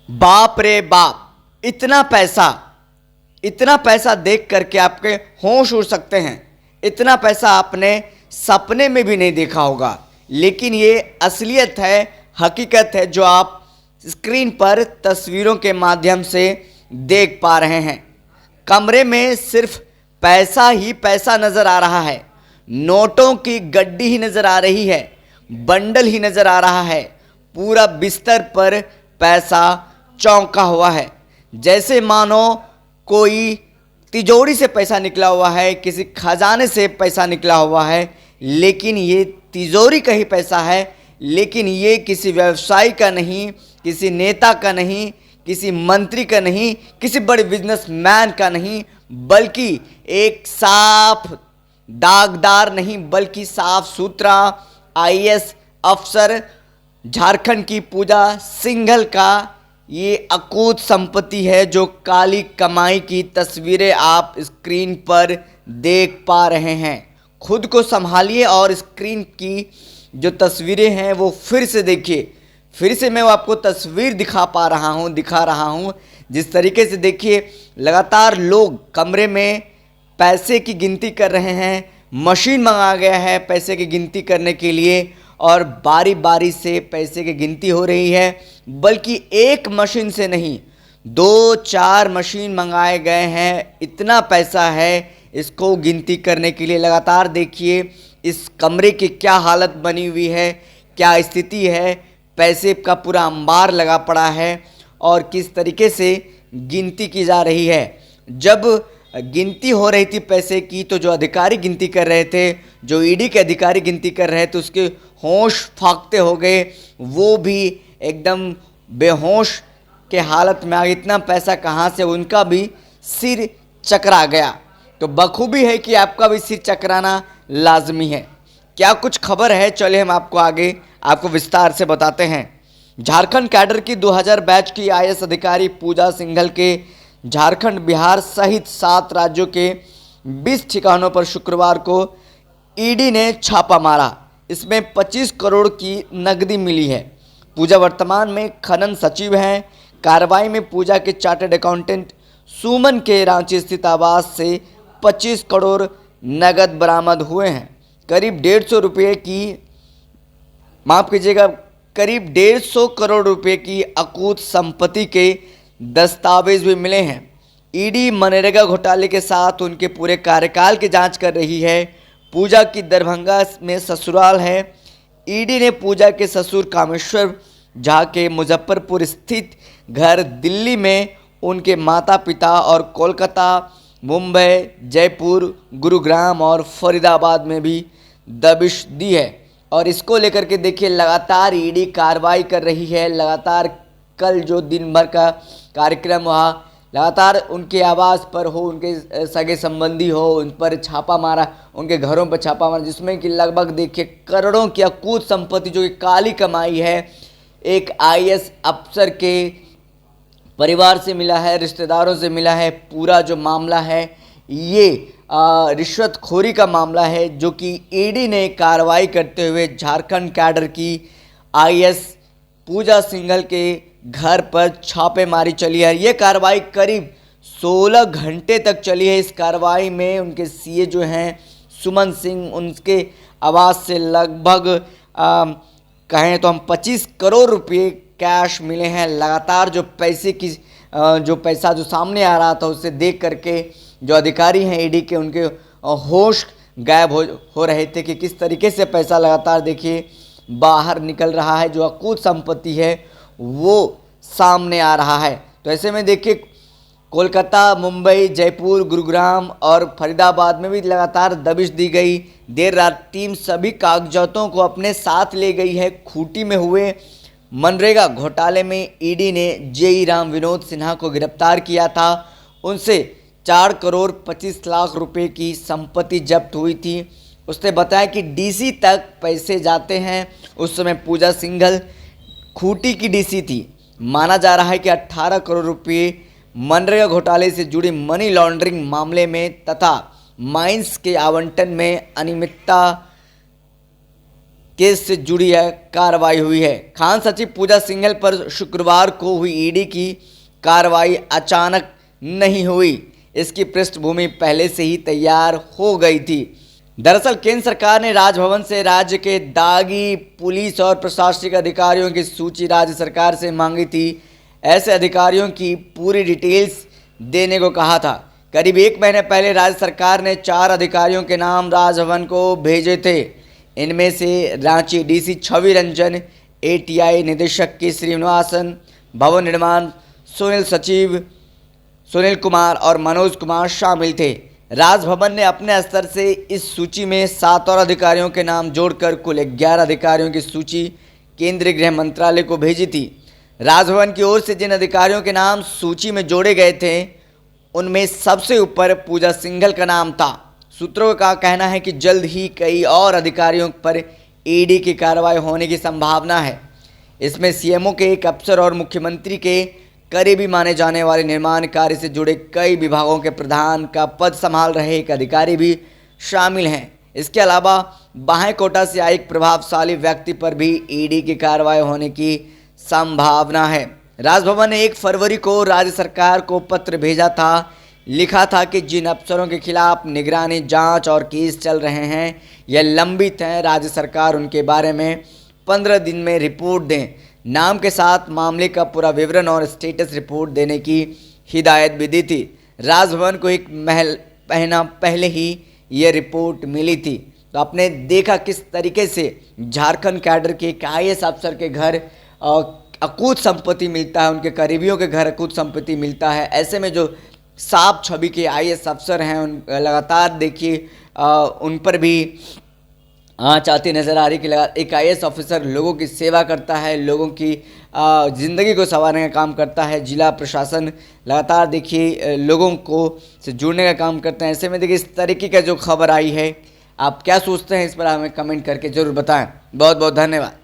बाप रे बाप, इतना पैसा देख करके आपके होश उड़ सकते हैं। इतना पैसा आपने सपने में भी नहीं देखा होगा। लेकिन ये असलियत है, हकीकत है जो आप स्क्रीन पर तस्वीरों के माध्यम से देख पा रहे हैं। कमरे में सिर्फ पैसा ही पैसा नज़र आ रहा है, नोटों की गड्डी ही नज़र आ रही है, बंडल ही नज़र आ रहा है। पूरा बिस्तर पर पैसा चौंका हुआ है, जैसे मानो कोई तिजोरी से पैसा निकला हुआ है, किसी खजाने से पैसा निकला हुआ है। लेकिन ये तिजोरी का ही पैसा है, लेकिन ये किसी व्यवसायी का नहीं, किसी नेता का नहीं, किसी मंत्री का नहीं, किसी बड़े बिजनेसमैन का नहीं, बल्कि एक साफ दागदार नहीं बल्कि साफ सुथरा आईएएस अफसर झारखंड की पूजा सिंघल का ये अकूत संपत्ति है, जो काली कमाई की तस्वीरें आप स्क्रीन पर देख पा रहे हैं। खुद को संभालिए और स्क्रीन की जो तस्वीरें हैं वो फिर से देखिए। फिर से मैं आपको तस्वीर दिखा रहा हूँ। जिस तरीके से देखिए, लगातार लोग कमरे में पैसे की गिनती कर रहे हैं। मशीन मंगाया गया है पैसे की गिनती करने के लिए, और बारी बारी से पैसे की गिनती हो रही है। बल्कि एक मशीन से नहीं, 2-4 मशीन मंगाए गए हैं। इतना पैसा है इसको गिनती करने के लिए। लगातार देखिए इस कमरे की क्या हालत बनी हुई है, क्या स्थिति है। पैसे का पूरा अंबार लगा पड़ा है और किस तरीके से गिनती की जा रही है। जब गिनती हो रही थी पैसे की, तो जो अधिकारी गिनती कर रहे थे, जो ईडी के अधिकारी गिनती कर रहे थे, उसके होश फाकते हो गए। वो भी एकदम बेहोश के हालत में आ गए। इतना पैसा कहाँ से, उनका भी सिर चकरा गया। तो बखूबी है कि आपका भी सिर चकराना लाजमी है। क्या कुछ खबर है, चलिए हम आपको विस्तार से बताते हैं। झारखंड कैडर की 2000 बैच की आईएएस अधिकारी पूजा सिंघल के झारखंड, बिहार सहित 7 राज्यों के 20 ठिकानों पर शुक्रवार को ईडी ने छापा मारा। इसमें 25 करोड़ की नकदी मिली है। पूजा वर्तमान में खनन सचिव हैं। कार्रवाई में पूजा के चार्टर्ड अकाउंटेंट सुमन के रांची स्थित आवास से 25 करोड़ नगद बरामद हुए हैं। करीब 150 करोड़ रुपए की अकूत संपत्ति के दस्तावेज भी मिले हैं। ईडी मनरेगा घोटाले के साथ उनके पूरे कार्यकाल की जांच कर रही है। पूजा की दरभंगा में ससुराल है। ईडी ने पूजा के ससुर कामेश्वर झा के मुजफ्फरपुर स्थित घर, दिल्ली में उनके माता पिता और कोलकाता, मुंबई, जयपुर, गुरुग्राम और फरीदाबाद में भी दबिश दी है। और इसको लेकर के देखिए लगातार ईडी कार्रवाई कर रही है। लगातार कल जो दिन भर का कार्यक्रम हुआ, लगातार उनके आवास पर हो, उनके सगे संबंधी हो, उन पर छापा मारा, उनके घरों पर छापा मारा, जिसमें कि लगभग देखिए करोड़ों की अकूत संपत्ति जो कि काली कमाई है, एक आईएएस अफसर के परिवार से मिला है, रिश्तेदारों से मिला है। पूरा जो मामला है ये रिश्वतखोरी का मामला है, जो कि ईडी ने कार्रवाई करते हुए झारखंड कैडर की आईएएस पूजा सिंघल के घर पर छापेमारी चली है। ये कार्रवाई करीब 16 घंटे तक चली है। इस कार्रवाई में उनके सीए जो हैं सुमन सिंह, उनके आवास से लगभग कहें तो हम 25 करोड़ रुपए कैश मिले हैं। लगातार जो पैसा जो सामने आ रहा था, उससे देख करके जो अधिकारी हैं ईडी के, उनके होश गायब हो रहे थे कि किस तरीके से पैसा लगातार देखिए बाहर निकल रहा है। जो अकूत संपत्ति है वो सामने आ रहा है। तो ऐसे में देखिए कोलकाता, मुंबई, जयपुर, गुरुग्राम और फरीदाबाद में भी लगातार दबिश दी गई। देर रात टीम सभी कागजातों को अपने साथ ले गई है। खूंटी में हुए मनरेगा घोटाले में ईडी ने जेई राम विनोद सिन्हा को गिरफ्तार किया था। उनसे 4 करोड़ 25 लाख रुपए की संपत्ति जब्त हुई थी। उसने बताया कि डीसी तक पैसे जाते हैं। उस समय पूजा सिंघल खूंटी की डीसी थी। माना जा रहा है कि 18 करोड़ रुपए मनरेगा घोटाले से जुड़ी मनी लॉन्ड्रिंग मामले में तथा माइंस के आवंटन में अनियमितता केस से जुड़ी है कार्रवाई हुई है। खान सचिव पूजा सिंघल पर शुक्रवार को हुई ईडी की कार्रवाई अचानक नहीं हुई, इसकी पृष्ठभूमि पहले से ही तैयार हो गई थी। दरअसल केंद्र सरकार ने राजभवन से राज्य के दागी पुलिस और प्रशासनिक अधिकारियों की सूची राज्य सरकार से मांगी थी। ऐसे अधिकारियों की पूरी डिटेल्स देने को कहा था। करीब 1 महीने पहले राज्य सरकार ने 4 अधिकारियों के नाम राजभवन को भेजे थे। इनमें से रांची डीसी छवि रंजन, एटीआई निदेशक के श्रीनिवासन, भवन निर्माण सुनील सचिव सुनील कुमार और मनोज कुमार शामिल थे। राजभवन ने अपने स्तर से इस सूची में 7 और अधिकारियों के नाम जोड़कर कुल 11 अधिकारियों की सूची केंद्रीय गृह मंत्रालय को भेजी थी। राजभवन की ओर से जिन अधिकारियों के नाम सूची में जोड़े गए थे उनमें सबसे ऊपर पूजा सिंघल का नाम था। सूत्रों का कहना है कि जल्द ही कई और अधिकारियों पर ईडी की कार्रवाई होने की संभावना है। इसमें सीएमओ के एक अफसर और मुख्यमंत्री के करीबी माने जाने वाले निर्माण कार्य से जुड़े कई विभागों के प्रधान का पद संभाल रहे एक अधिकारी भी शामिल हैं। इसके अलावा बाहें कोटा से आए एक प्रभावशाली व्यक्ति पर भी ईडी की कार्रवाई होने की संभावना है। राजभवन ने 1 फरवरी को राज्य सरकार को पत्र भेजा था। लिखा था कि जिन अफसरों के खिलाफ निगरानी जांच और केस चल रहे हैं या लंबित हैं, राज्य सरकार उनके बारे में 15 दिन में रिपोर्ट दें। नाम के साथ मामले का पूरा विवरण और स्टेटस रिपोर्ट देने की हिदायत भी दी थी। राजभवन को एक महीना पहले ही ये रिपोर्ट मिली थी। तो आपने देखा किस तरीके से झारखंड कैडर के एक IAS अफसर के घर अकूत संपत्ति मिलता है, उनके करीबियों के घर अकूत संपत्ति मिलता है। ऐसे में जो साफ छवि के IAS अफसर हैं उन लगातार देखिए उन पर भी आँच आती नज़र आ रही कि एक IAS ऑफिसर लोगों की सेवा करता है, लोगों की ज़िंदगी को संवारने का काम करता है। जिला प्रशासन लगातार देखिए लोगों को से जुड़ने का काम करते हैं। ऐसे में देखिए इस तरीके का जो खबर आई है, आप क्या सोचते हैं इस पर हमें कमेंट करके ज़रूर बताएं। बहुत बहुत धन्यवाद।